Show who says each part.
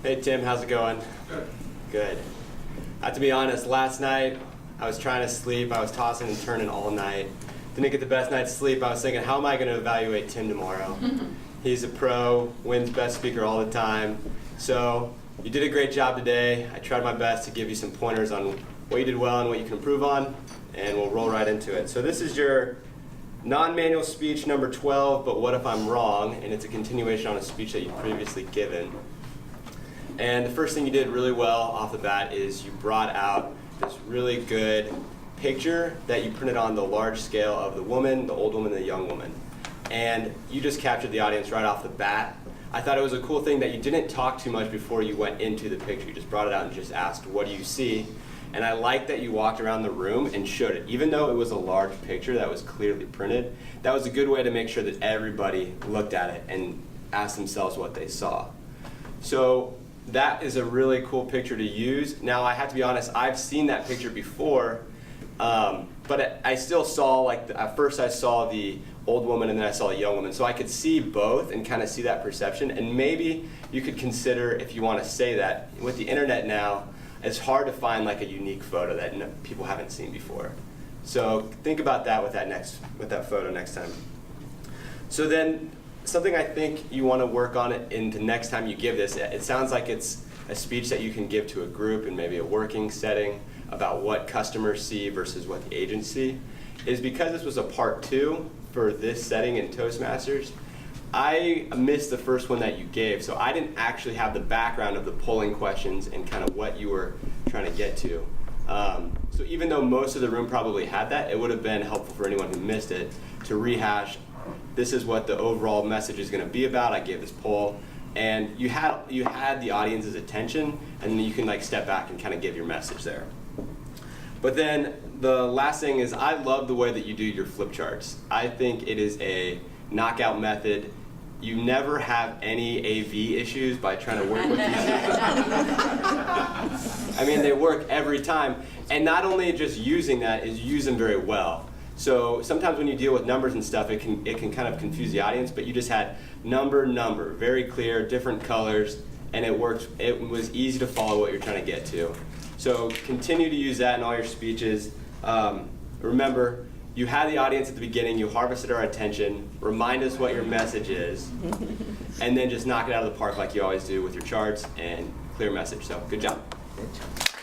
Speaker 1: Hey Tim, how's it going?
Speaker 2: Good.
Speaker 1: Good. I have to be honest, last night I was trying to sleep. I was tossing and turning all night. Didn't get the best night's sleep. I was thinking, how am I going to evaluate Tim tomorrow? He's a pro, wins best speaker all the time. So you did a great job today. I tried my best to give you some pointers on what you did well and what you can improve on, and we'll roll right into it. So this is your non-manual speech number 12, but what if I'm wrong? And it's a continuation on a speech that you've previously given. And the first thing you did really well off the bat is you brought out this really good picture that you printed on the large scale of the woman, the old woman, and the young woman. And you just captured the audience right off the bat. I thought it was a cool thing that you didn't talk too much before you went into the picture. You just brought it out and just asked, what do you see? And I like that you walked around the room and showed it. Even though it was a large picture that was clearly printed, that was a good way to make sure that everybody looked at it and asked themselves what they saw. So that is a really cool picture to use. Now, I have to be honest, I've seen that picture before, but I still saw, like, at first I saw the old woman and then I saw the young woman. So I could see both and kind of see that perception. And maybe you could consider, if you want to say that, with the internet now, it's hard to find like a unique photo that people haven't seen before. So think about that with that photo next time. So then, something I think you want to work on it in the next time you give this. It sounds like it's a speech that you can give to a group in maybe a working setting about what customers see versus what the agents see. Is because this was a part 2 for this setting in Toastmasters, I missed the first one that you gave, so I didn't actually have the background of the polling questions and kind of what you were trying to get to. So even though most of the room probably had that, it would have been helpful for anyone who missed it to rehash, this is what the overall message is going to be about. I gave this poll, and you had the audience's attention, and then you can like step back and kind of give your message there. But then the last thing is, I love the way that you do your flip charts. I think it is a knockout method. You never have any AV issues by trying to work with these. I mean, they work every time. And not only just using that, is use them very well. So sometimes when you deal with numbers and stuff, it can kind of confuse the audience, but you just had number, very clear, different colors, and it worked. It was easy to follow what you're trying to get to. So continue to use that in all your speeches. Remember, you had the audience at the beginning, you harvested our attention, remind us what your message is, and then just knock it out of the park like you always do with your charts and clear message. So good job.
Speaker 3: Good job.